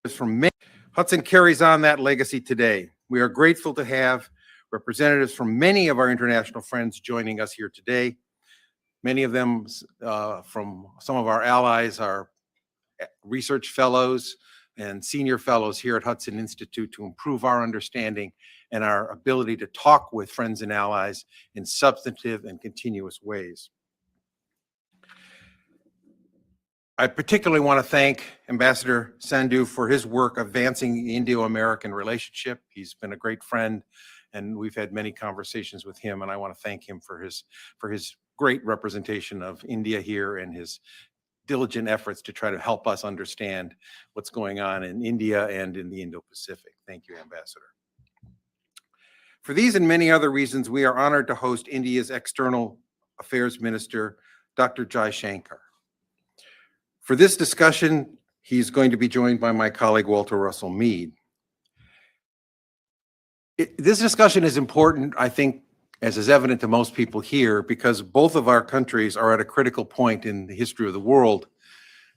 Hudson carries on that legacy today. We are grateful to have representatives from many of our international friends joining us here today. Many of them from some of our allies are research fellows and senior fellows here at Hudson Institute to improve our understanding and our ability to talk with friends and allies in substantive and continuous ways. I particularly want to thank Ambassador Sandhu for his work advancing the Indo-American relationship. He's been a great friend, and we've had many conversations with him, and I want to thank him for his great representation of India here and his diligent efforts to try to help us understand what's going on in India and in the Indo-Pacific. Thank you, Ambassador. For these and many other reasons, we are honored to host India's External Affairs Minister, Dr. Jaishankar. For this discussion, he's going to be joined by my colleague, Walter Russell Mead. This discussion is important, I think, as is evident to most people here, because both of our countries are at a critical point in the history of the world,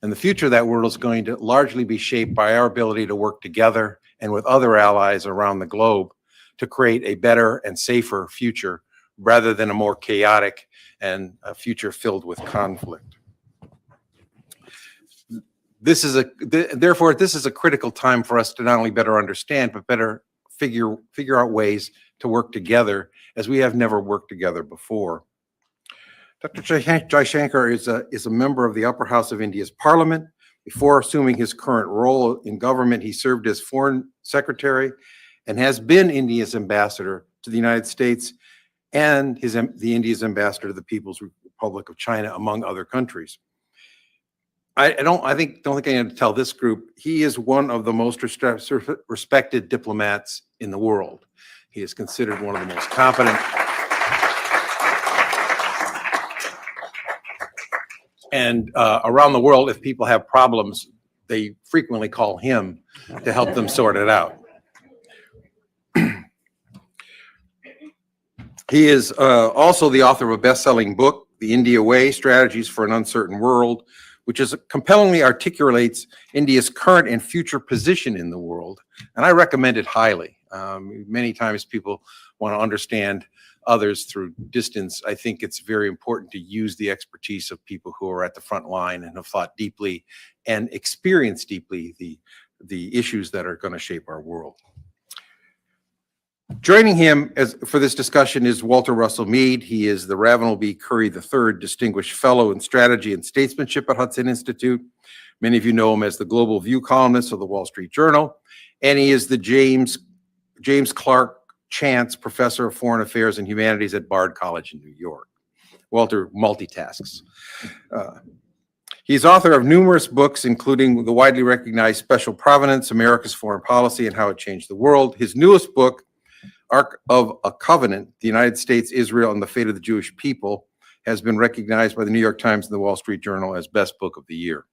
and the future of that world is going to largely be shaped by our ability to work together and with other allies around the globe to create a better and safer future, rather than a more chaotic and a future filled with conflict. Therefore, this is a critical time for us to not only better understand, but better figure out ways to work together as we have never worked together before. Dr. Jaishankar is a member of the upper house of India's parliament. Before assuming his current role in government, he served as foreign secretary and has been India's ambassador to the United States and India's ambassador to the People's Republic of China, among other countries. I don't think I need to tell this group, he is one of the most respected diplomats in the world. He is considered one of the most competent. And around the world, if people have problems, they frequently call him to help them sort it out. He is also the author of a best-selling book, The India Way, Strategies for an Uncertain World, which compellingly articulates India's current and future position in the world. And I recommend it highly. Many times people want to understand others through distance. I think it's very important to use the expertise of people who are at the front line and have thought deeply and experienced deeply the issues that are going to shape our world. Joining him for this discussion is Walter Russell Mead. He is the Ravenel B. Curry III Distinguished Fellow in Strategy and Statesmanship at Hudson Institute. Many of you know him as the Global View columnist of the Wall Street Journal, and he is the James Clark Chance Professor of Foreign Affairs and Humanities at Bard College in New York. Walter multitasks. He's author of numerous books, including the widely recognized Special Provenance, America's Foreign Policy and How It Changed the World. His newest book, Ark of a Covenant, The United States, Israel, and the Fate of the Jewish People, has been recognized by the New York Times and the Wall Street Journal as Best Book of the Year.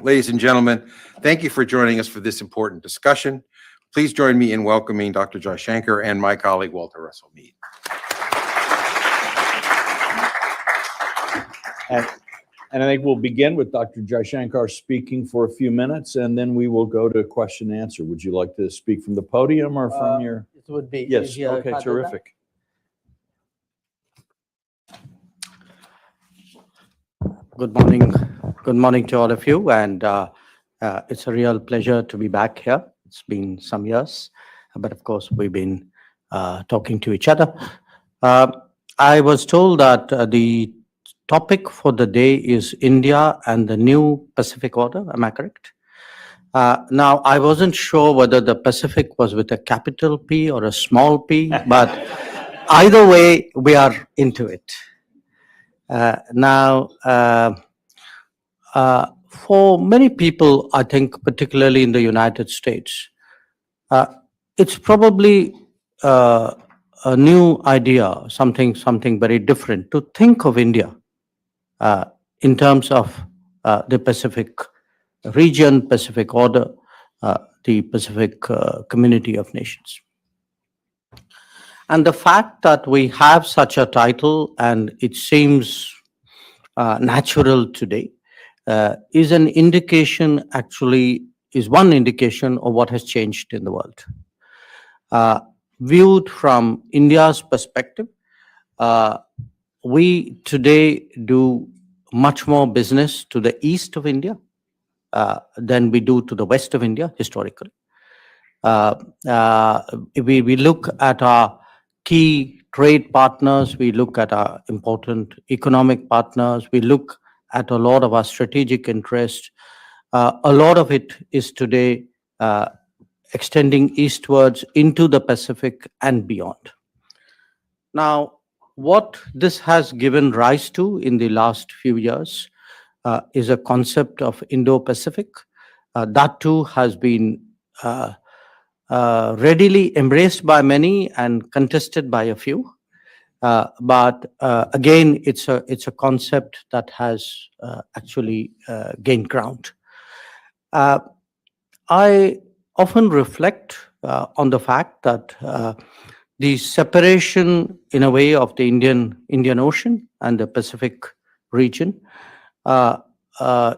Ladies and gentlemen, thank you for joining us for this important discussion. Please join me in welcoming Dr. Jaishankar and my colleague, Walter Russell Mead. And I think we'll begin with Dr. Jaishankar speaking for a few minutes, and then we will go to question and answer. Would you like to speak from the podium or from your? It would be Yes, easier. okay, terrific. Good morning. Good morning to all of you. And it's a real pleasure to be back here. It's been some years, but of course, we've been talking to each other. I was told that the topic for the day is India and the new Pacific Order. Am I correct? Now, I wasn't sure whether the Pacific was with a capital P or a small p, but either way, we are into it. For many people, I think, particularly in the United States, it's probably a new idea, something very different to think of India in terms of the Pacific region, Pacific Order, the Pacific Community of Nations. And the fact that we have such a title and it seems natural today is an indication actually is one indication of what has changed in the world. Viewed from India's perspective, we today do much more business to the east of India than we do to the west of India historically. If we look at our key trade partners, we look at our important economic partners, we look at a lot of our strategic interests. A lot of it is today extending eastwards into the Pacific and beyond. Now, what this has given rise to in the last few years is a concept of Indo-Pacific. That too has been readily embraced by many and contested by a few. But again, it's a concept that has actually gained ground. I often reflect on the fact that the separation, in a way, of the Indian Ocean and the Pacific region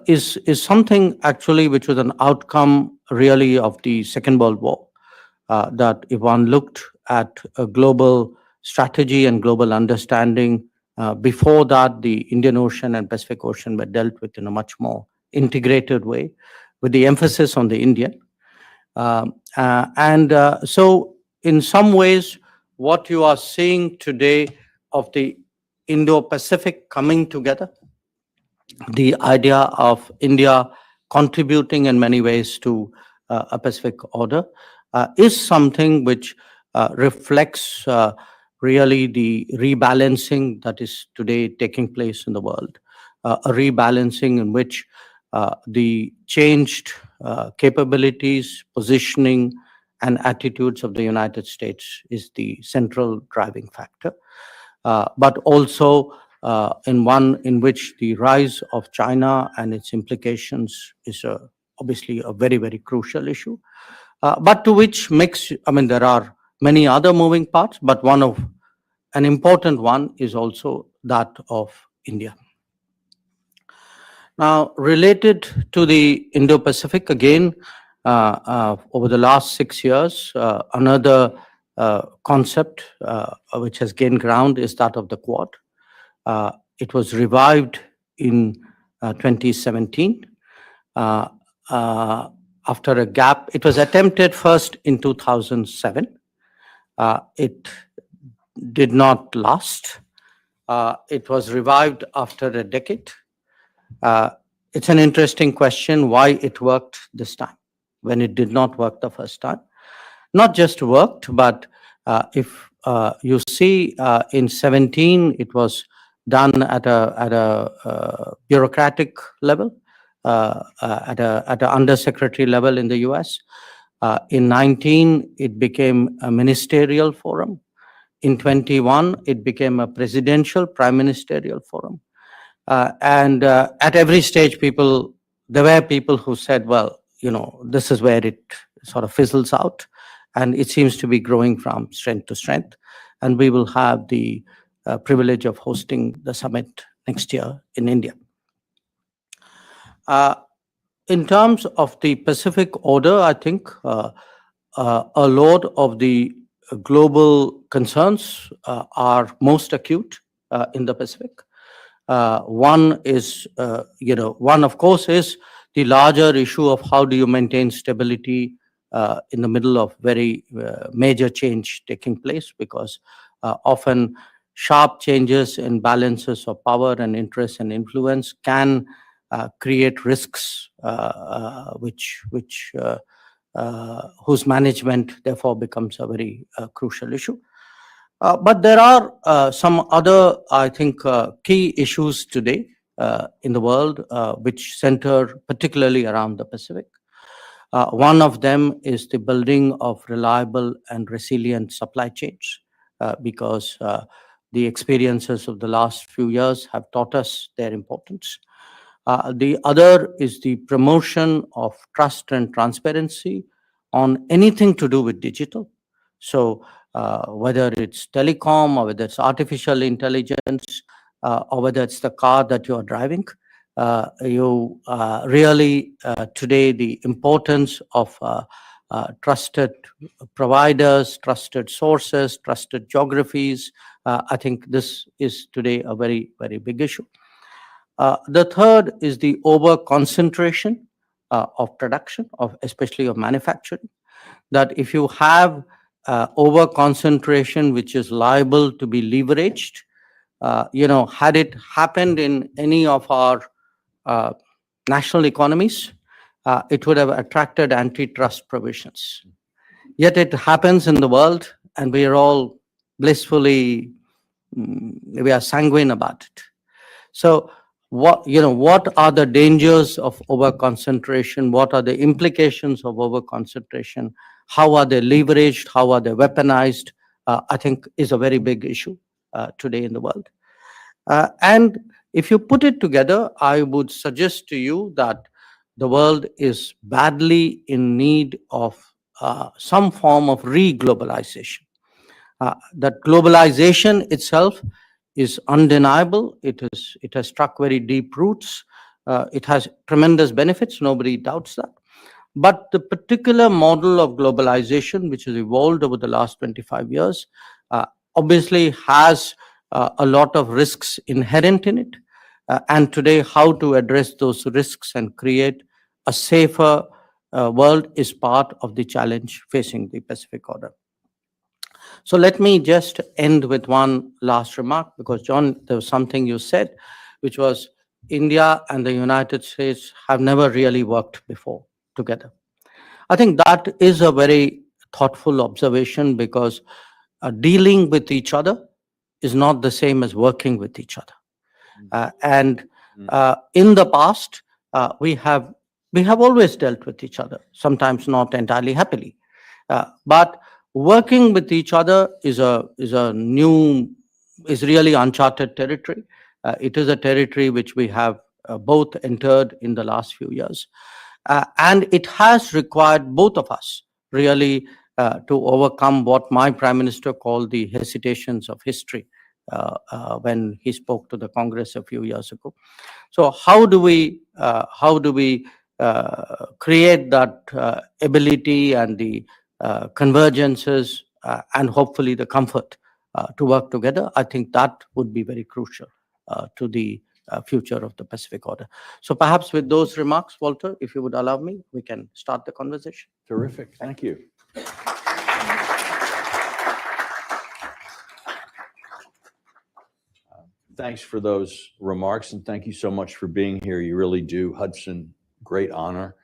is something actually which was an outcome really of the Second World War. That if one looked at a global strategy and global understanding, before that, the Indian Ocean and Pacific Ocean were dealt with in a much more integrated way, with the emphasis on the Indian. So in some ways, what you are seeing today of the Indo-Pacific coming together, the idea of India contributing in many ways to a Pacific order, is something which reflects really the rebalancing that is today taking place in the world. A rebalancing in which the changed capabilities, positioning, and attitudes of the United States is the central driving factor. But also in one in which the rise of China and its implications is obviously a very, very crucial issue. But to which there are many other moving parts, but an important one is also that of India. Now, related to the Indo-Pacific, again, over the last 6 years, another concept which has gained ground is that of the Quad. It was revived in 2017. After a gap, it was attempted first in 2007. It did not last. It was revived after a decade. It's an interesting question why it worked this time when it did not work the first time. Not just worked, but if you see in 17, it was done at a bureaucratic level, at an undersecretary level in the US. In 19, it became a ministerial forum. In 21, it became a presidential prime ministerial forum. And at every stage, there were people who said, well, this is where it sort of fizzles out. And it seems to be growing from strength to strength. And we will have the privilege of hosting the summit next year in India. In terms of the Pacific order, I think a lot of the global concerns are most acute in the Pacific. One is, one of course is the larger issue of how do you maintain stability in the middle of very major change taking place, because often sharp changes in balances of power and interest and influence can create risks whose management therefore becomes a very crucial issue. But there are some other, I think, key issues today in the world which center particularly around the Pacific. One of them is the building of reliable and resilient supply chains, because the experiences of the last few years have taught us their importance. The other is the promotion of trust and transparency on anything to do with digital. So whether it's telecom or whether it's artificial intelligence or whether it's the car that you're driving, really today the importance of trusted providers, trusted sources, trusted geographies. I think this is today a very, very big issue. The third is the over concentration of production, especially of manufacturing. That if you have over concentration, which is liable to be leveraged, had it happened in any of our uh, national economies, it would have attracted antitrust provisions. Yet it happens in the world, and we are all blissfully, we are sanguine about it. So, what are the dangers of over concentration? What are the implications of over concentration? How are they leveraged? How are they weaponized? I think is a very big issue today in the world. And if you put it together, I would suggest to you that the world is badly in need of some form of re-globalization. That globalization itself is undeniable. It has struck very deep roots. It has tremendous benefits. Nobody doubts that. But the particular model of globalization, which has evolved over the last 25 years, obviously has a lot of risks inherent in it. And today, how to address those risks and create a safer world is part of the challenge facing the Pacific Order. So let me just end with one last remark, because John, there was something you said, which was India and the United States have never really worked before together. I think that is a very thoughtful observation, because dealing with each other is not the same as working with each other. And in the past, we have always dealt with each other, sometimes not entirely happily. But working with each other is really uncharted territory. It is a territory which we have both entered in the last few years. And it has required both of us really to overcome what my Prime Minister called the hesitations of history when he spoke to the Congress a few years ago. So how do we create that ability and the convergences and hopefully the comfort to work together? I think that would be very crucial to the future of the Pacific Order. So perhaps with those remarks, Walter, if you would allow me, we can start the conversation. Terrific. Thank you. Thanks for those remarks, and thank you so much for being here. You really do, Hudson, great honor.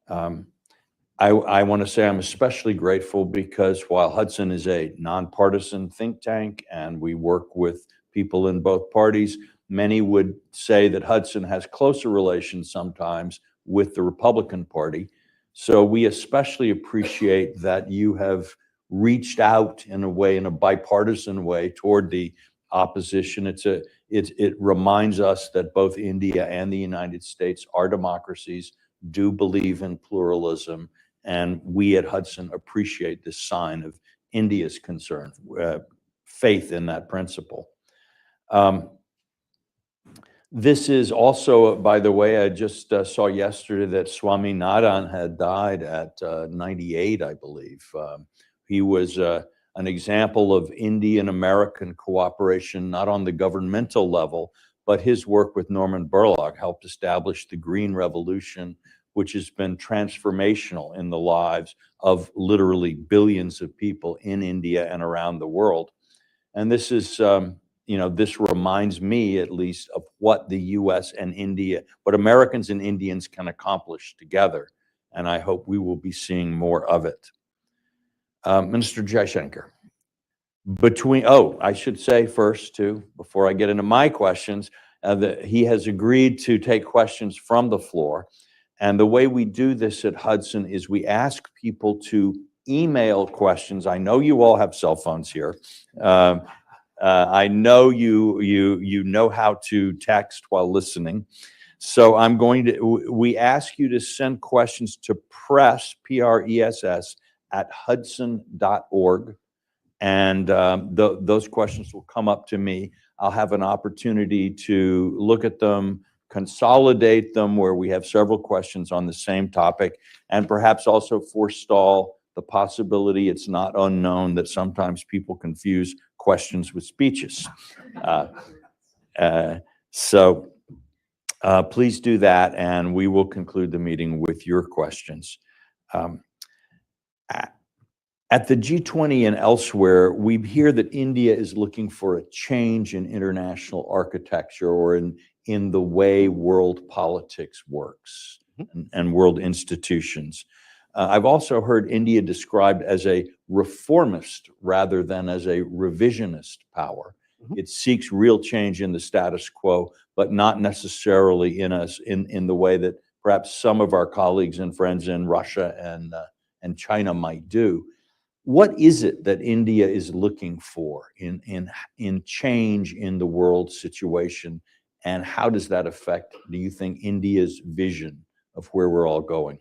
I want to say I'm especially grateful because while Hudson is a nonpartisan think tank and we work with people in both parties, many would say that Hudson has closer relations sometimes with the Republican Party. So we especially appreciate that you have reached out in a way, in a bipartisan way, toward the opposition. It reminds us that both India and the United States are democracies, do believe in pluralism, and we at Hudson appreciate this sign of India's concern, faith in that principle. This is also, by the way, I just saw yesterday that Swami Nadan had died at 98, I believe. He was an example of Indian-American cooperation, not on the governmental level, but his work with Norman Borlaug helped establish the Green Revolution, which has been transformational in the lives of literally billions of people in India and around the world. And this is, this reminds me at least of what the US and India, what Americans and Indians can accomplish together. And I hope we will be seeing more of it. Minister Jaishankar, I should say first too, before I get into my questions, that he has agreed to take questions from the floor. And the way we do this at Hudson is we ask people to email questions. I know you all have cell phones here. I know you know how to text while listening. So we ask you to send questions to press, P-R-E-S-S, at hudson.org. And those questions will come up to me. I'll have an opportunity to look at them, consolidate them where we have several questions on the same topic, and perhaps also forestall the possibility, it's not unknown, that sometimes people confuse questions with speeches. So please do that, and we will conclude the meeting with your questions. At the G20 and elsewhere, we hear that India is looking for a change in international architecture or in the way world politics works and world institutions. I've also heard India described as a reformist rather than as a revisionist power. It seeks real change in the status quo, but not necessarily in the way that perhaps some of our colleagues and friends in Russia and China might do. What is it that India is looking for in change in the world situation, and how does that affect, do you think, India's vision of where we're all going?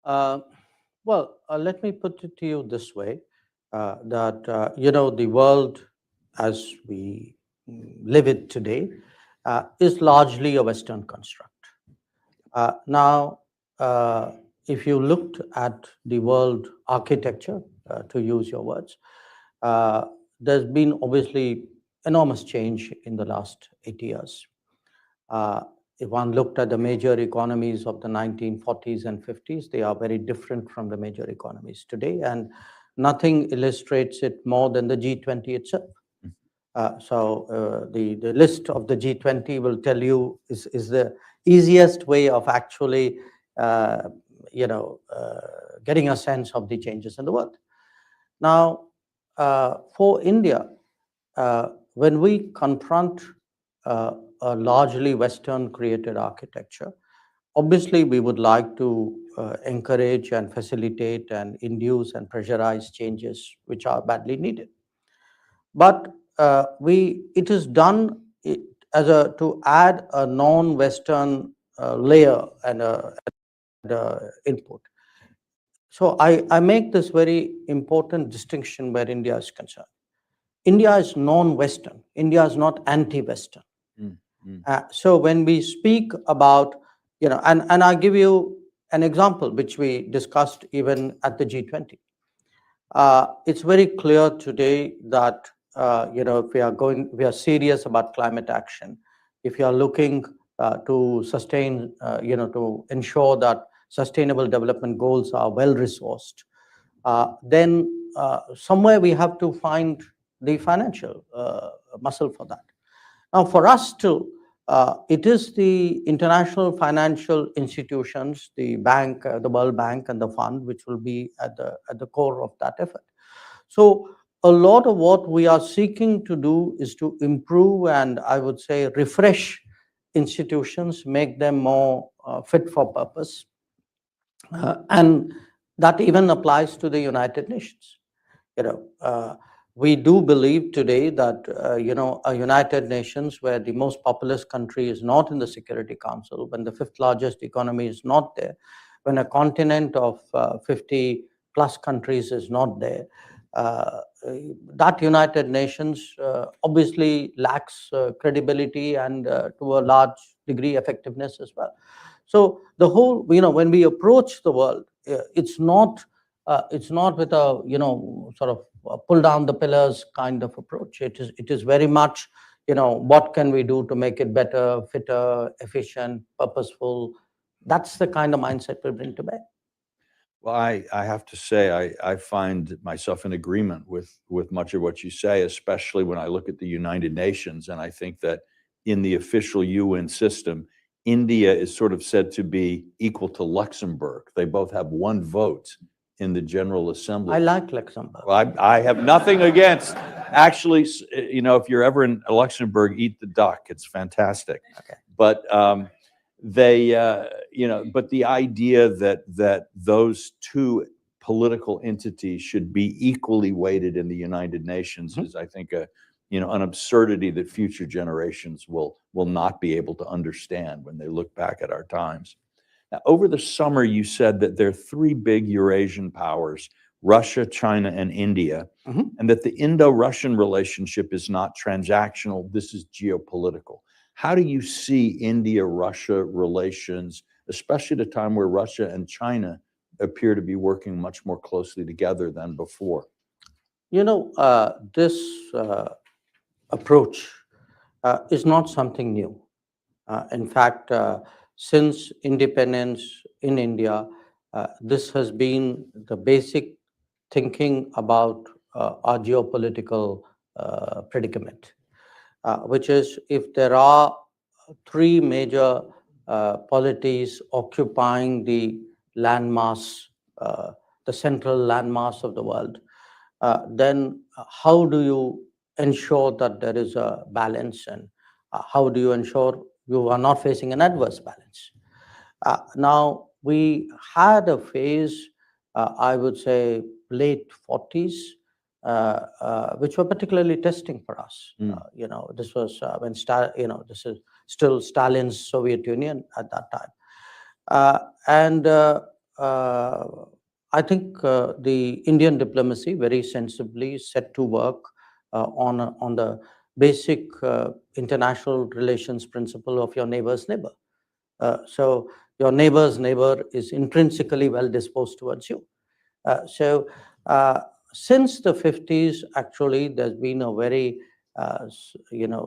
Let me put it to you this way, that, the world as we live it today is largely a Western construct. Now, if you looked at the world architecture, to use your words, there's been obviously enormous change in the last 8 years. If one looked at the major economies of the 1940s and 50s, they are very different from the major economies today, and nothing illustrates it more than the G20 itself. The list of the G20 will tell you is the easiest way of actually getting a sense of the changes in the world. Now, for India, when we confront a largely Western created architecture, obviously we would like to encourage and facilitate and induce and pressurize changes which are badly needed. But it is done to add a non-Western layer and input. So I make this very important distinction where India is concerned. India is non-Western. India is not anti-Western. So when we speak about, and I'll give you an example which we discussed even at the G20. It's very clear today that if we are serious about climate action, if you are looking to sustain, to ensure that sustainable development goals are well resourced, then somewhere we have to find the financial muscle for that. Now, for us too, it is the international financial institutions, the bank, the World Bank and the fund, which will be at the core of that effort. So a lot of what we are seeking to do is to improve and, I would say, refresh institutions, make them more fit for purpose. And that even applies to the United Nations. We do believe today that, a United Nations where the most populous country is not in the Security Council, when the fifth largest economy is not there, when a continent of 50 plus countries is not there, that United Nations obviously lacks credibility and to a large degree effectiveness as well. So the whole, when we approach the world, it's not with a, sort of pull down the pillars kind of approach. It is very much, what can we do to make it better, fitter, efficient, purposeful. That's the kind of mindset we bring to bear. Well, I have to say, I find myself in agreement with much of what you say, especially when I look at the United Nations. And I think that in the official UN system, India is sort of said to be equal to Luxembourg. They both have one vote in the General Assembly. I like Luxembourg. Well, I have nothing against. Actually, if you're ever in Luxembourg, eat the duck. It's fantastic. Okay. But but the idea that those two political entities should be equally weighted in the United Nations is, I think, an absurdity that future generations will not be able to understand when they look back at our times. Now, over the summer, you said that there are three big Eurasian powers, Russia, China, and India, and that the Indo-Russian relationship is not transactional. This is geopolitical. How do you see India-Russia relations, especially at a time where Russia and China appear to be working much more closely together than before? This approach is not something new. In fact, since independence in India, this has been the basic thinking about our geopolitical predicament, which is if there are three major polities occupying the landmass, the central landmass of the world, then how do you ensure that there is a balance, and how do you ensure you are not facing an adverse balance? Now, we had a phase, I would say, late 40s, which were particularly testing for us. This was when this is still Stalin's Soviet Union at that time. And I think the Indian diplomacy very sensibly set to work on the basic international relations principle of your neighbor's neighbor. So your neighbor's neighbor is intrinsically well disposed towards you. Since the 50s, actually, there's been a very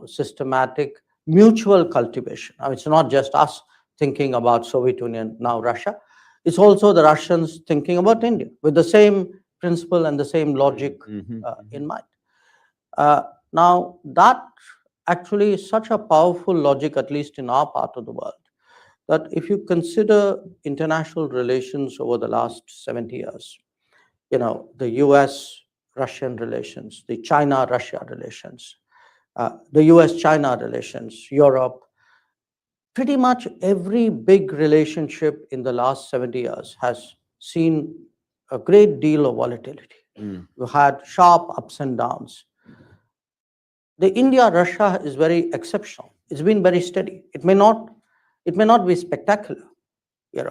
systematic mutual cultivation. Now, it's not just us thinking about Soviet Union, now Russia. It's also the Russians thinking about India with the same principle and the same logic in mind. Now, that actually is such a powerful logic, at least in our part of the world, that if you consider international relations over the last 70 years, the US-Russian relations, the China-Russia relations, the US-China relations, Europe, pretty much every big relationship in the last 70 years has seen a great deal of volatility. You had sharp ups and downs. The India-Russia is very exceptional. It's been very steady. It may not be spectacular,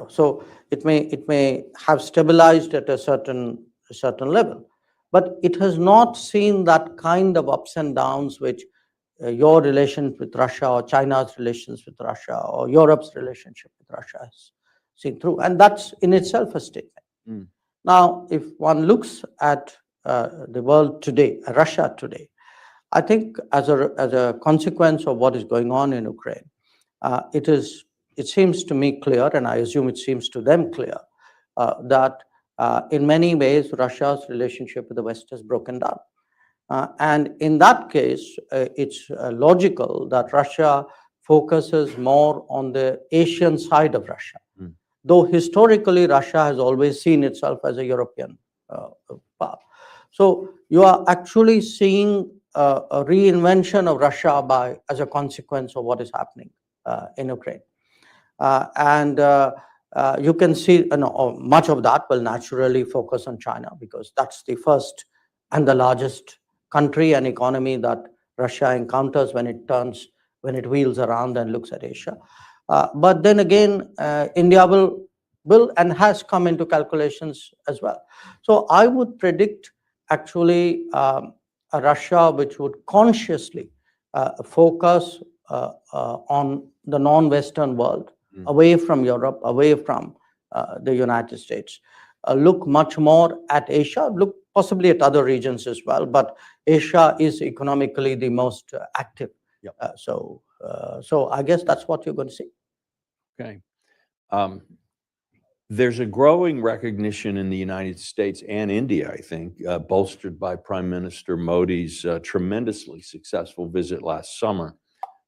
so it may have stabilized at a certain level, but it has not seen that kind of ups and downs which your relations with Russia or China's relations with Russia or Europe's relationship with Russia has seen through. And that's in itself a statement. Now, if one looks at the world today, Russia today, I think as a consequence of what is going on in Ukraine, it seems to me clear, and I assume it seems to them clear, that in many ways Russia's relationship with the West has broken down. And in that case, it's logical that Russia focuses more on the Asian side of Russia, though historically Russia has always seen itself as a European power. So you are actually seeing a reinvention of Russia as a consequence of what is happening in Ukraine. And you can see much of that will naturally focus on China, because that's the first and the largest country and economy that Russia encounters when it wheels around and looks at Asia. But then again, India will and has come into calculations as well. So I would predict actually a Russia which would consciously focus on the non-Western world, away from Europe, away from the United States, look much more at Asia, look possibly at other regions as well, but Asia is economically the most active. Yep. So I guess that's what you're going to see. Okay. There's a growing recognition in the United States and India, I think, bolstered by Prime Minister Modi's tremendously successful visit last summer,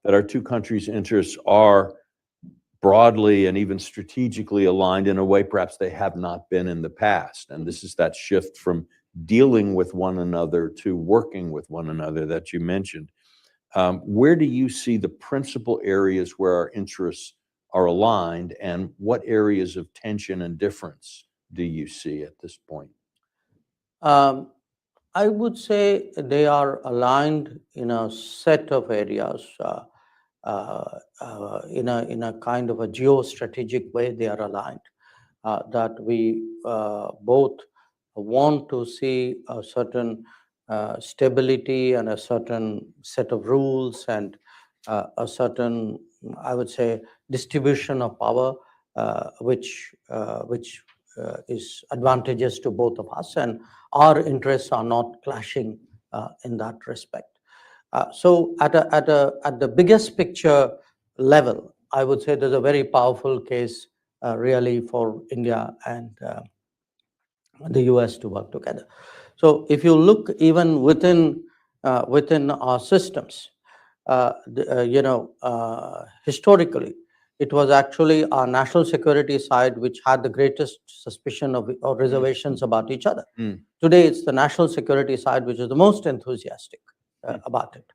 that our two countries' interests are broadly and even strategically aligned in a way perhaps they have not been in the past. And this is that shift from dealing with one another to working with one another that you mentioned. Where do you see the principal areas where our interests are aligned, and what areas of tension and difference do you see at this point? I would say they are aligned in a set of areas. In a kind of a geostrategic way, they are aligned. That we both want to see a certain stability and a certain set of rules and a certain, I would say, distribution of power, which is advantageous to both of us, and our interests are not clashing in that respect. So at the biggest picture level, I would say there's a very powerful case really for India and the US to work together. So if you look even within our systems, historically, it was actually our national security side which had the greatest suspicion of or reservations about each other. Today, it's the national security side which is the most enthusiastic about it.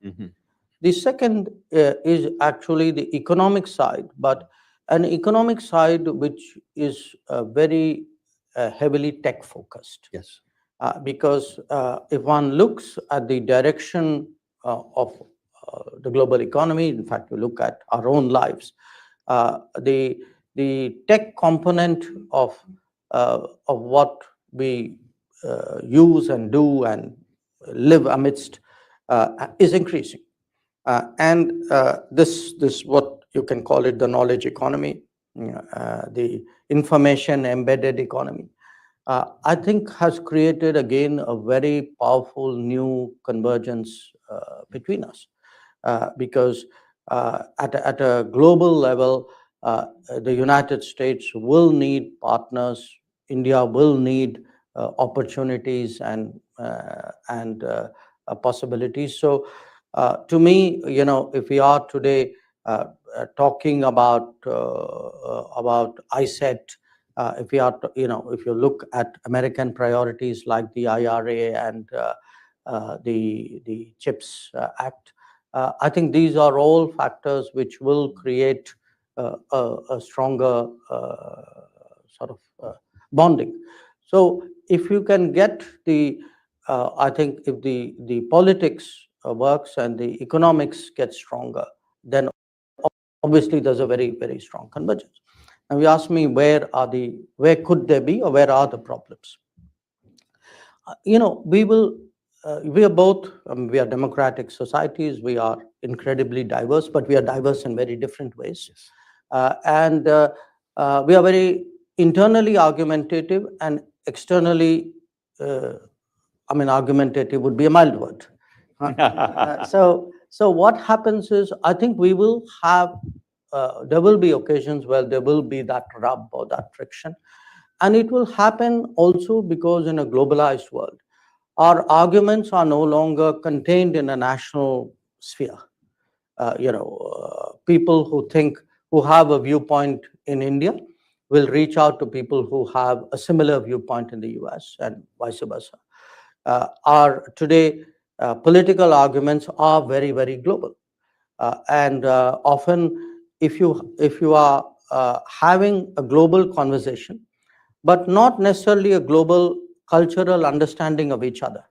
The second is actually the economic side, but an economic side which is very heavily tech focused. Yes. Because if one looks at the direction of the global economy, in fact, we look at our own lives, the tech component of what we use and do and live amidst is increasing. This what you can call it the knowledge economy, the information embedded economy, I think has created again a very powerful new convergence between us, because at a global level, the United States will need partners. India will need opportunities and possibilities. So, to me, if we are today talking about ISET, if we are, if you look at American priorities like the IRA and the CHIPS Act, I think these are all factors which will create a stronger sort of bonding. So if you can get I think if the politics works and the economics get stronger, then obviously there's a very, very strong convergence. And you ask me where could they be or where are the problems? We are both, we are democratic societies, we are incredibly diverse, but we are diverse in very different ways. And we are very internally argumentative and externally, argumentative would be a mild word. So what happens is, I think we will have, there will be occasions where there will be that rub or that friction. And it will happen also because in a globalized world, our arguments are no longer contained in a national sphere. People who have a viewpoint in India will reach out to people who have a similar viewpoint in the US and vice versa. Today, political arguments are very, very global. And often, if you are having a global conversation, but not necessarily a global cultural understanding of each other,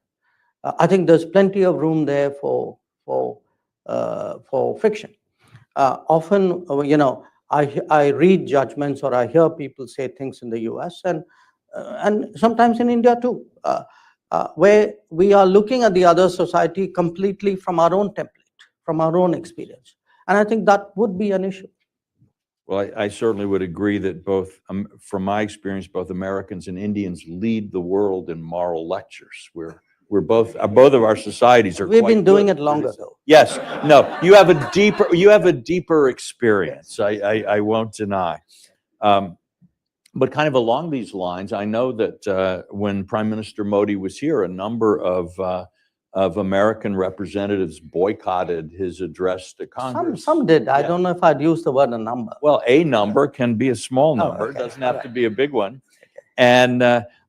I think there's plenty of room there for friction. Often, I read judgments or I hear people say things in the US and sometimes in India too, where we are looking at the other society completely from our own template, from our own experience. And I think that would be an issue. Well, I certainly would agree that both, from my experience, both Americans and Indians lead the world in moral lectures. We're both of our societies are. We've quite been doing good. it longer, though. Yes, no, you have a deeper experience. I won't deny. But kind of along these lines, I know that when Prime Minister Modi was here, a number of American representatives boycotted his address to Congress. Some did. I don't know if I'd use the word a number. Well, a number can be a small number. Okay. It doesn't have to be a big one. And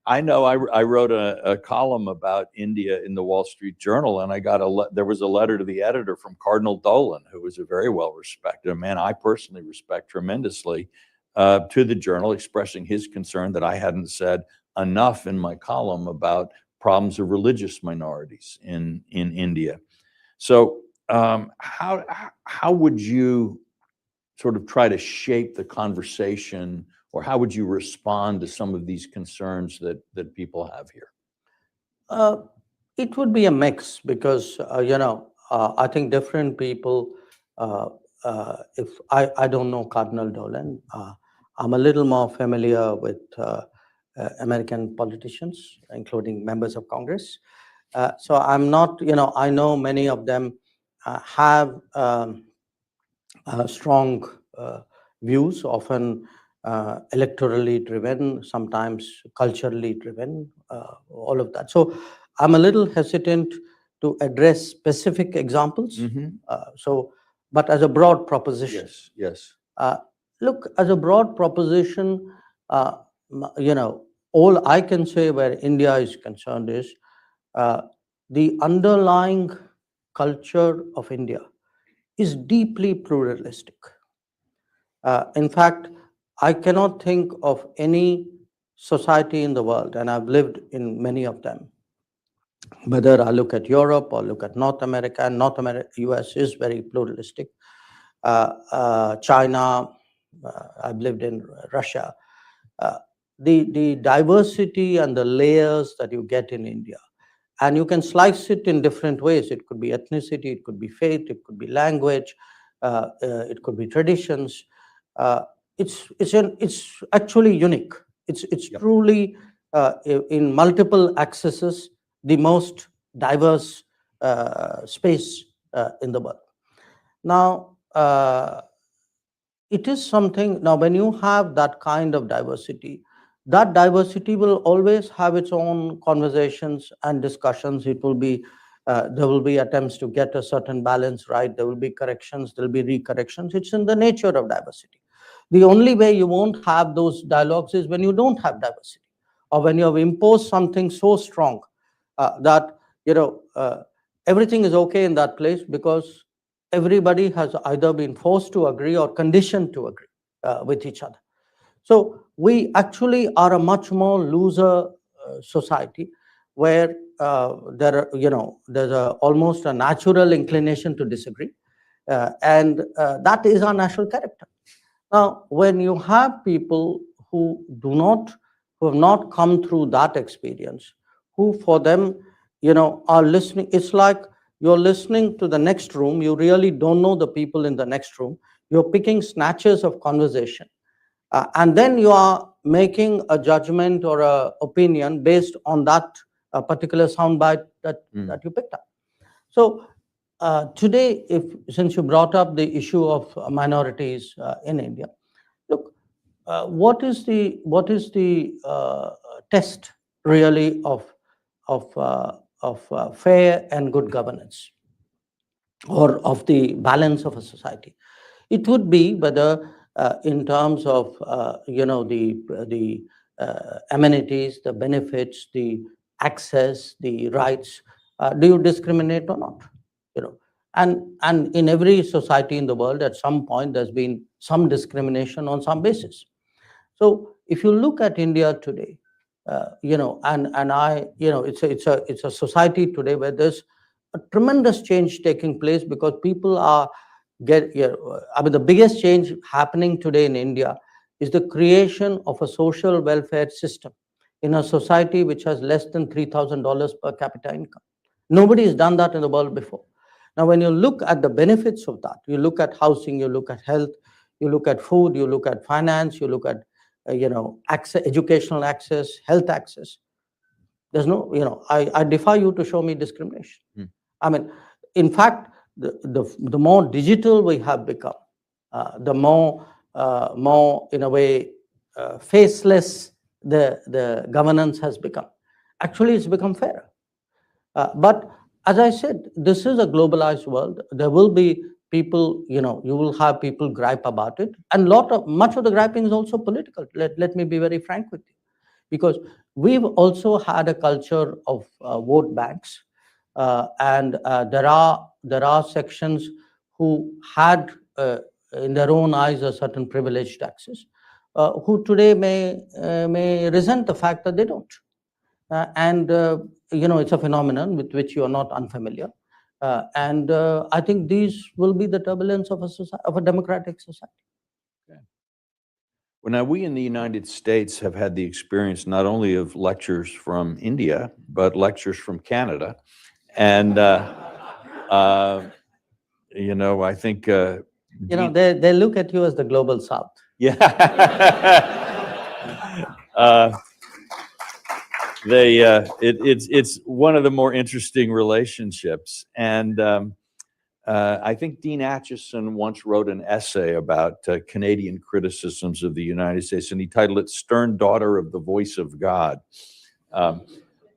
I know I wrote a column about India in the Wall Street Journal, and I got there was a letter to the editor from Cardinal Dolan, who was a very well-respected, a man I personally respect tremendously, to the Journal, expressing his concern that I hadn't said enough in my column about problems of religious minorities in India. So how would you sort of try to shape the conversation, or how would you respond to some of these concerns that people have here? It would be a mix because, I think different people if I don't know Cardinal Dolan, I'm a little more familiar with American politicians, including members of Congress. So I'm not, I know many of them have strong views, often electorally driven, sometimes culturally driven, all of that. So I'm a little hesitant to address specific examples. But as a broad proposition, Yes, yes. look, as a broad proposition, all I can say where India is concerned is the underlying culture of India is deeply pluralistic. In fact, I cannot think of any society in the world, and I've lived in many of them, whether I look at Europe or look at North America, and North America, US is very pluralistic. China, I've lived in Russia. The diversity and the layers that you get in India, and you can slice it in different ways. It could be ethnicity, it could be faith, it could be language, it could be traditions. It's actually unique. It's Yep. truly in multiple accesses the most diverse space in the world. Now, it is something. Now, when you have that kind of diversity, that diversity will always have its own conversations and discussions. It will be there will be attempts to get a certain balance right. There will be corrections. There will be recorrections. It's in the nature of diversity. The only way you won't have those dialogues is when you don't have diversity, or when you have imposed something so strong that everything is okay in that place because everybody has either been forced to agree or conditioned to agree with each other. So we actually are a much more looser society where there's almost a natural inclination to disagree, and that is our national character. Now, when you have people who have not come through that experience, who for them, are listening, it's like you're listening to the next room. You really don't know the people in the next room. You're picking snatches of conversation, and then you are making a judgment or a opinion based on that particular soundbite that you picked up. So today, since you brought up the issue of minorities in India, look, what is the test really of fair and good governance, or of the balance of a society? It would be whether, in terms of the amenities, the benefits, the access, the rights, do you discriminate or not? And in every society in the world, at some point, there's been some discrimination on some basis. So if you look at India today, it's a society today where there's a tremendous change taking place, because people are the biggest change happening today in India is the creation of a social welfare system in a society which has less than $3,000 per capita income. Nobody has done that in the world before. Now, when you look at the benefits of that, you look at housing, you look at health, you look at food, you look at finance, you look at access, educational access, health access. There's no, I defy you to show me discrimination. I mean, in fact, the more digital we have become, the more in a way faceless the governance has become. Actually, it's become fairer. But as I said, this is a globalized world. There will be people, you will have people gripe about it, and much of the griping is also political. Let me be very frank with you, because we've also had a culture of vote banks, and there are sections who had in their own eyes a certain privileged access, who today may resent the fact that they don't. It's a phenomenon with which you are not unfamiliar. And I think these will be the turbulence of a democratic society. Okay. Well, now we in the United States have had the experience not only of lectures from India, but lectures from Canada. And I think, They look at you as the global South. yeah. It's one of the more interesting relationships. And I think Dean Acheson once wrote an essay about Canadian criticisms of the United States, and he titled it "Stern Daughter of the Voice of God."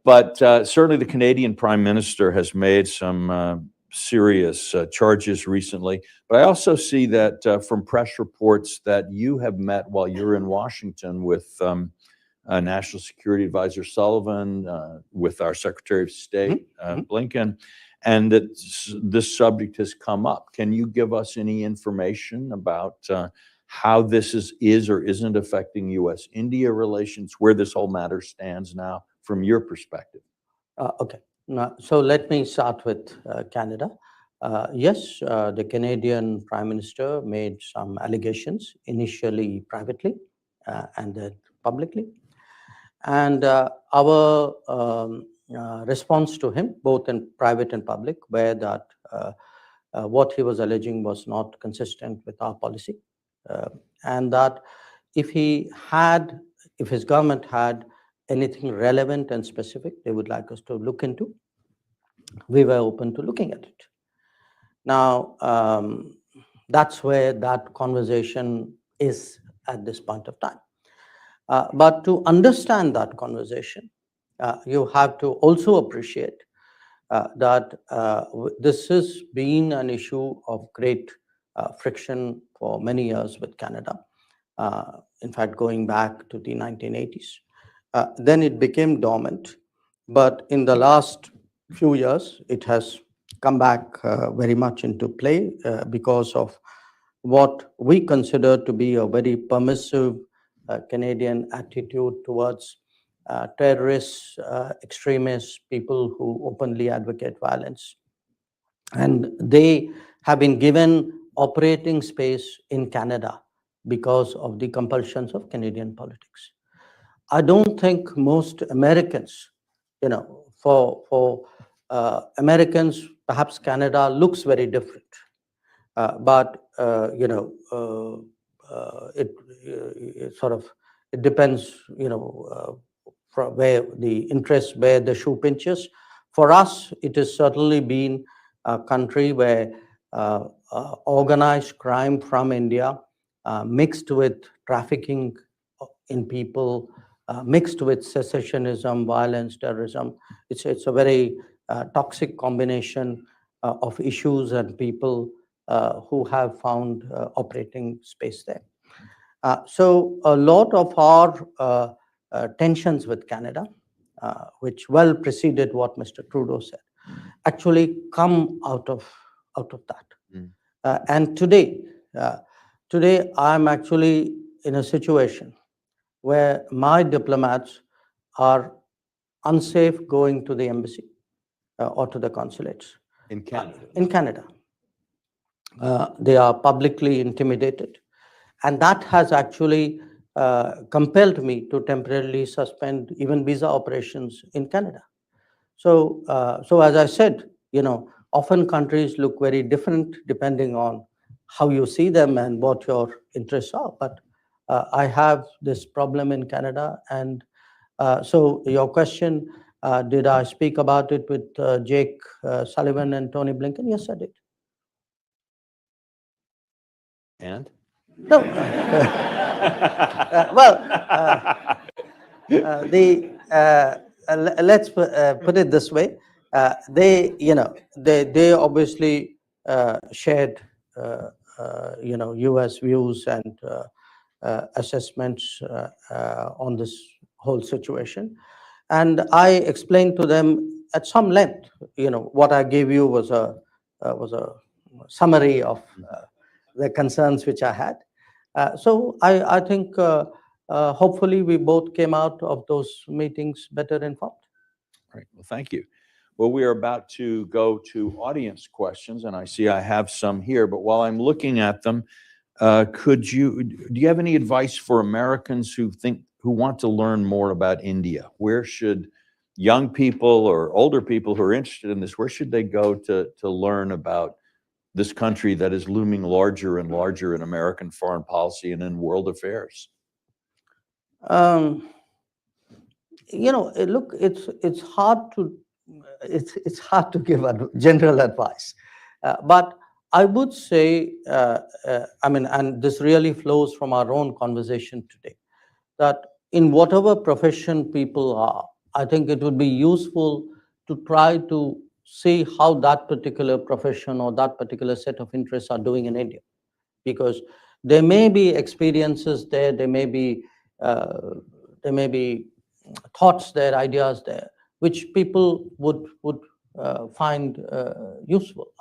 But certainly the Canadian Prime Minister has made some serious charges recently. But I also see that from press reports that you have met while you're in Washington with National Security Advisor Sullivan, with our Secretary of State, Blinken, and that this subject has come up. Can you give us any information about how this is or isn't affecting U.S.-India relations, where this whole matter stands now from your perspective? Okay. Now, so let me start with Canada. Yes, the Canadian Prime Minister made some allegations, initially privately and then publicly. And our response to him, both in private and public, were that what he was alleging was not consistent with our policy. And that if his government had anything relevant and specific they would like us to look into, we were open to looking at it. Now, that's where that conversation is at this point of time. But to understand that conversation, you have to also appreciate that this has been an issue of great friction for many years with Canada. In fact, going back to the 1980s. Then it became dormant. But in the last few years, it has come back very much into play because of what we consider to be a very permissive Canadian attitude towards terrorists, extremists, people who openly advocate violence. And they have been given operating space in Canada because of the compulsions of Canadian politics. I don't think most Americans, for Americans, perhaps Canada looks very different. But it depends, from where the interest, where the shoe pinches. For us, it has certainly been a country where organized crime from India, mixed with trafficking in people, mixed with secessionism, violence, terrorism. It's a very toxic combination of issues and people who have found operating space there. So a lot of our tensions with Canada, which well preceded what Mr. Trudeau said, actually come out of that. And today I'm actually in a situation where my diplomats are unsafe going to the embassy or to the consulates. In Canada? In Canada. They are publicly intimidated. And that has actually compelled me to temporarily suspend even visa operations in Canada. So as I said, often countries look very different depending on how you see them and what your interests are. But I have this problem in Canada. And so your question, did I speak about it with Jake Sullivan and Tony Blinken? Yes, I did. And? No. Let's put it this way. They obviously shared U.S. views and assessments on this whole situation, and I explained to them at some length. What I gave you was a summary of the concerns which I had. So I think hopefully we both came out of those meetings better informed. Right. Well, thank you. Well, we are about to go to audience questions, and I see I have some here. But while I'm looking at them, do you have any advice for Americans who want to learn more about India? Where should young people or older people who are interested in this, where should they go to learn about this country that is looming larger and larger in American foreign policy and in world affairs? Um, look, it's hard to give general advice, but I would say, I mean, and this really flows from our own conversation today, that in whatever profession people are, I think it would be useful to try to see how that particular profession or that particular set of interests are doing in India, because there may be experiences there, there may be thoughts there, ideas there, which people would find useful.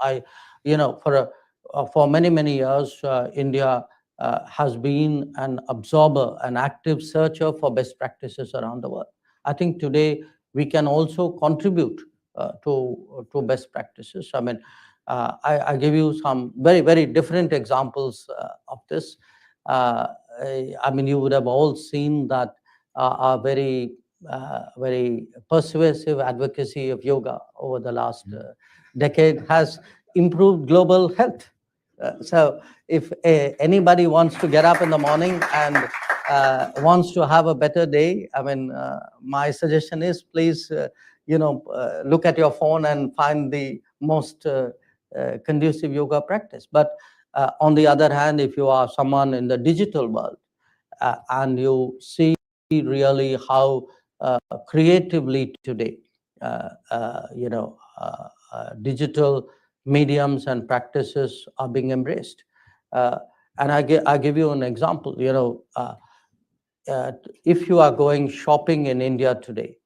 For many years, India has been an absorber, an active searcher for best practices around the world. I think today we can also contribute to best practices. I mean, I give you some very different examples of this. I mean, you would have all seen that our very persuasive advocacy of yoga over the last decade has improved global health. So if anybody wants to get up in the morning and wants to have a better day, I mean, my suggestion is please, look at your phone and find the most conducive yoga practice. But on the other hand, if you are someone in the digital world and you see really how creatively today, digital mediums and practices are being embraced. And I give you an example. If you are going shopping in India today,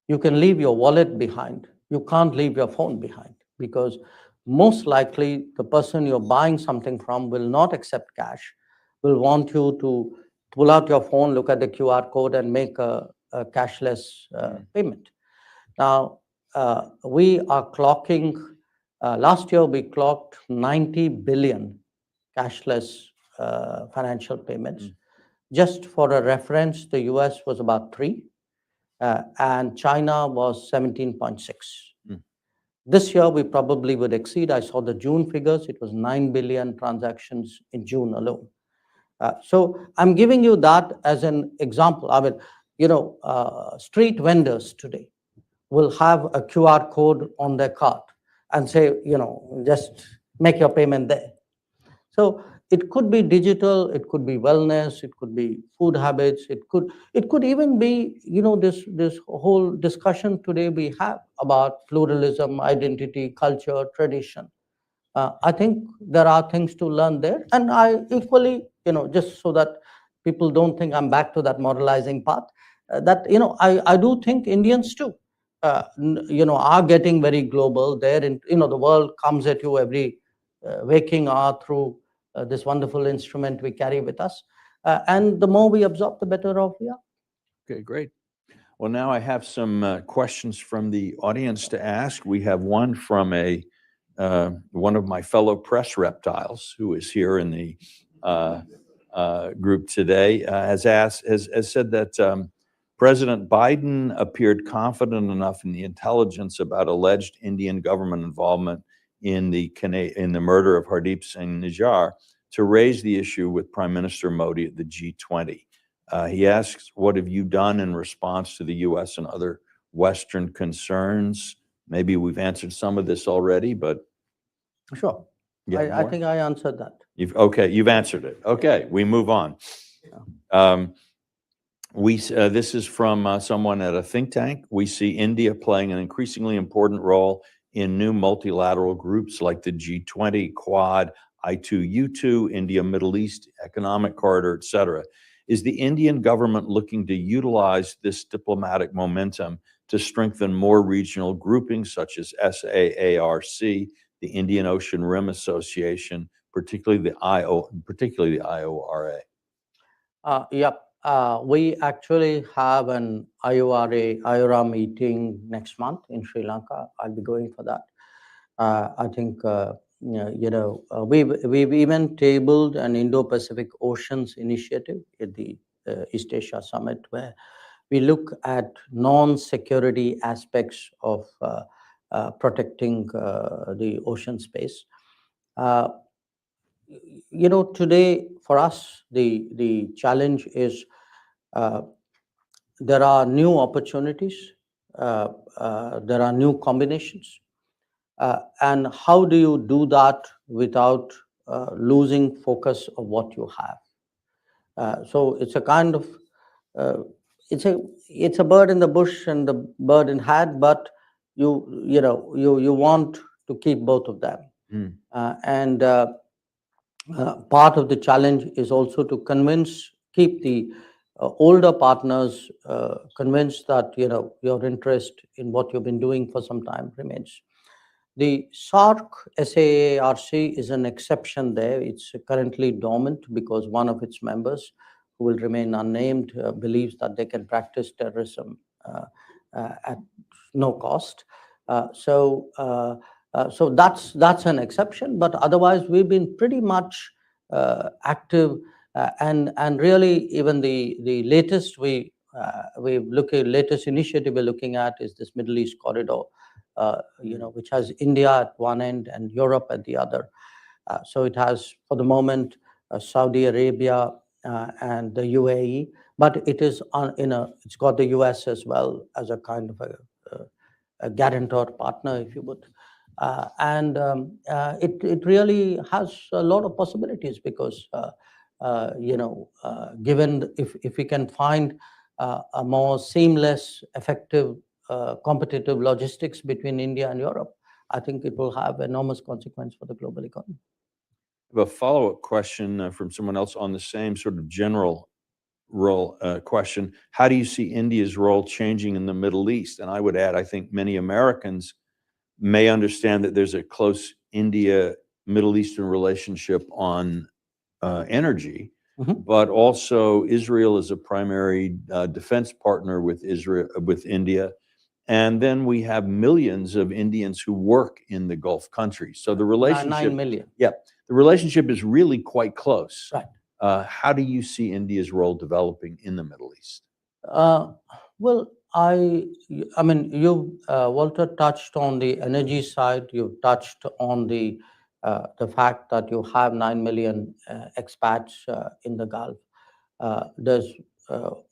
you can leave your wallet behind. You can't leave your phone behind, because most likely the person you're buying something from will not accept cash, will want you to pull out your phone, look at the QR code, and make a cashless payment. Now, we are clocking, last year we clocked 90 billion cashless financial payments. Just for a reference, the US was about 3, and China was 17.6. This year, we probably would exceed. I saw the June figures. It was 9 billion transactions in June alone. So I'm giving you that as an example. I mean, street vendors today will have a QR code on their cart and say, just make your payment there. So it could be digital, it could be wellness, it could be food habits, it could even be, this whole discussion today we have about pluralism, identity, culture, tradition. I think there are things to learn there. And I equally, just so that people don't think I'm back to that moralizing path, that, I do think Indians too, are getting very global there. And, the world comes at you every waking hour through this wonderful instrument we carry with us. And the more we absorb, the better off we are. Okay, great. Well, now I have some questions from the audience to ask. We have one from one of my fellow press reptiles who is here in the group today, has said that President Biden appeared confident enough in the intelligence about alleged Indian government involvement in the murder of Hardeep Singh Nijjar to raise the issue with Prime Minister Modi at the G20. He asks, what have you done in response to the U.S. and other Western concerns? Maybe we've answered some of this already, but. Sure. I think I answered that. You've answered it. Okay, we move on. This is from someone at a think tank. We see India playing an increasingly important role in new multilateral groups like the G20, Quad, I2U2, India Middle East Economic Corridor, etc. Is the Indian government looking to utilize this diplomatic momentum to strengthen more regional groupings such as SAARC, the Indian Ocean Rim Association, particularly the IORA? Yep. We actually have an IORA meeting next month in Sri Lanka. I'll be going for that. I think we've even tabled an Indo-Pacific Oceans initiative at the East Asia Summit, where we look at non-security aspects of protecting the ocean space. Uh, Today for us, the challenge is uh, there are new opportunities, there are new combinations, and how do you do that without losing focus of what you have? So it's a kind of uh, it's a bird in the bush and the bird in hand, but you want to keep both of them. Mm. And part of the challenge is also to keep the older partners convinced that your interest in what you've been doing for some time remains. The SAARC is an exception there. It's currently dormant because one of its members, who will remain unnamed, believes that they can practice terrorism at no cost. So that's an exception. But otherwise, we've been pretty much active, and really even the latest latest initiative we're looking at is this Middle East corridor, which has India at one end and Europe at the other. So it has, for the moment, Saudi Arabia and the UAE, but it's got the US as well as a kind of a guarantor partner, if you would. It really has a lot of possibilities because, given if we can find a more seamless, effective, competitive logistics between India and Europe, I think it will have enormous consequence for the global economy. I have a follow-up question from someone else on the same sort of general role question. How do you see India's role changing in the Middle East? And I would add, I think many Americans may understand that there's a close India-Middle Eastern relationship on energy, but also Israel is a primary defense partner with India. And then we have millions of Indians who work in the Gulf countries. So the relationship, 9 million. Yeah, the relationship is really quite close. Right. How do you see India's role developing in the Middle East? Well, I mean, you, Walter, touched on the energy side. You touched on the fact that you have 9 million expats in the Gulf. There's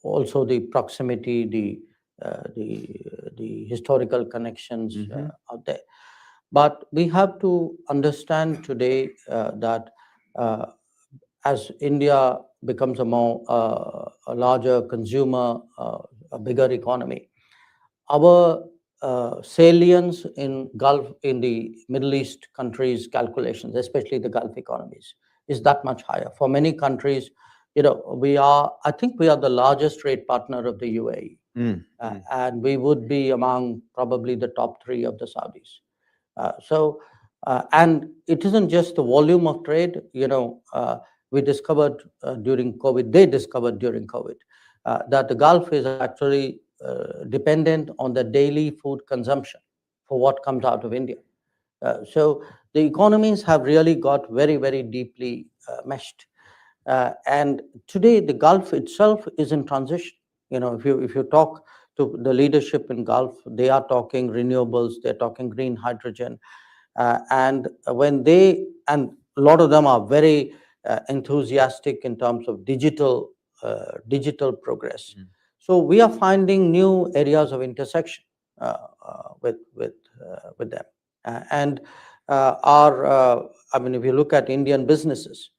also the proximity, the historical connections out there. But we have to understand today that as India becomes a larger consumer, a bigger economy, our salience in the Middle East countries' calculations, especially the Gulf economies, is that much higher. For many countries, I think we are the largest trade partner of the UAE, and we would be among probably the top 3 of the Saudis. And it isn't just the volume of trade. We discovered during COVID, they discovered during COVID, that the Gulf is actually dependent on the daily food consumption for what comes out of India. So the economies have really got very, very deeply meshed. And today the Gulf itself is in transition. If you talk to the leadership in Gulf, they are talking renewables, they're talking green hydrogen, and a lot of them are very enthusiastic in terms of digital progress. So we are finding new areas of intersection with them, and I mean, if you look at Indian businesses,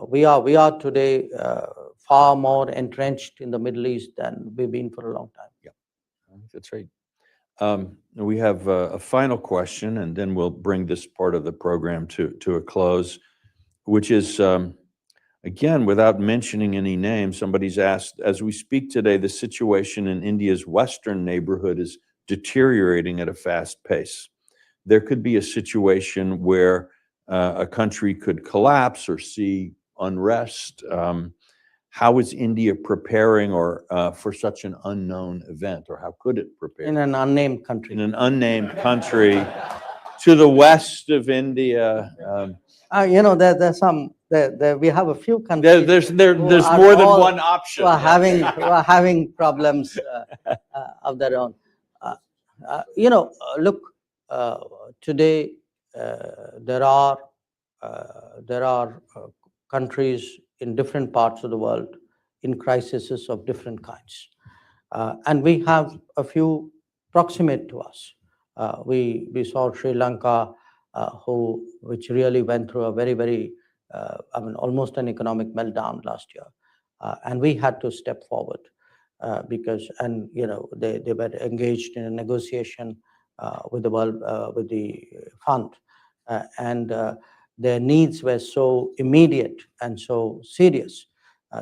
we are today far more entrenched in the Middle East than we've been for a long time. Yeah, that's right. We have a final question, and then we'll bring this part of the program to a close, which is, again, without mentioning any names, somebody's asked, as we speak today, the situation in India's western neighborhood is deteriorating at a fast pace. There could be a situation where a country could collapse or see unrest. How is India preparing for such an unknown event, or how could it prepare? In an unnamed country. In an unnamed country to the west of India. There's some. We have a few countries. There's more than one option. Who are having problems of their own. Look, today there are there are countries in different parts of the world in crises of different kinds. And we have a few proximate to us. We saw Sri Lanka, which really went through a very, almost an economic meltdown last year. And we had to step forward because, they were engaged in a negotiation with the world, with the fund. And their needs were so immediate and so serious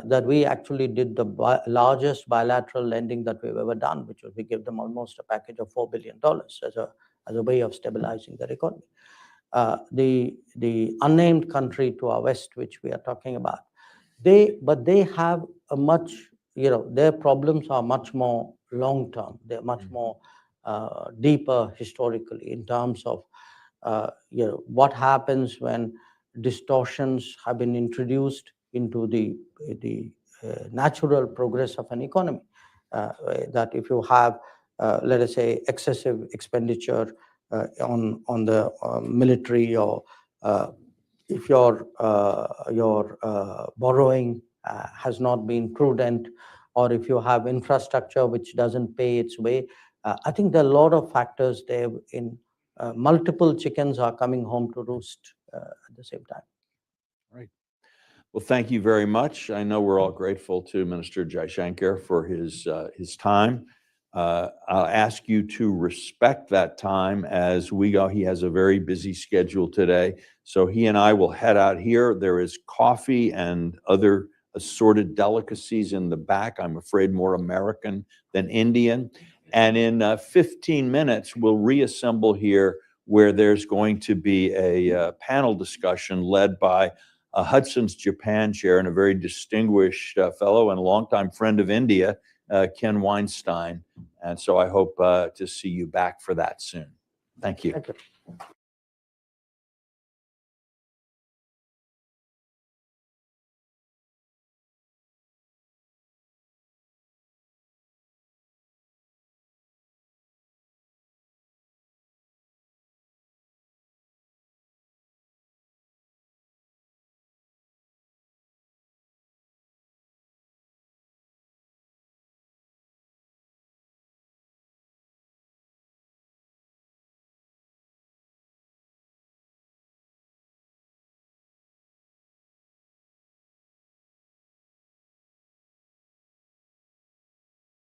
that we actually did the largest bilateral lending that we've ever done, which was we gave them almost a package of $4 billion as a way of stabilizing their economy. The unnamed country to our west, which we are talking about, they have a much, their problems are much more long term. They're much more deeper historically in terms of what happens when distortions have been introduced into the natural progress of an economy. That if you have, let us say, excessive expenditure on the military, or if your borrowing has not been prudent, or if you have infrastructure which doesn't pay its way, I think there are a lot of factors there. In multiple chickens are coming home to roost at the same time. Right. Well, thank you very much. I know we're all grateful to Minister Jaishankar for his time. I'll ask you to respect that time as we go. He has a very busy schedule today, so he and I will head out here. There is coffee and other assorted delicacies in the back. I'm afraid more American than Indian. And in 15 minutes, we'll reassemble here where there's going to be a panel discussion led by Hudson's Japan chair and a very distinguished fellow and longtime friend of India, Ken Weinstein. And so I hope to see you back for that soon. Thank you. Thank you.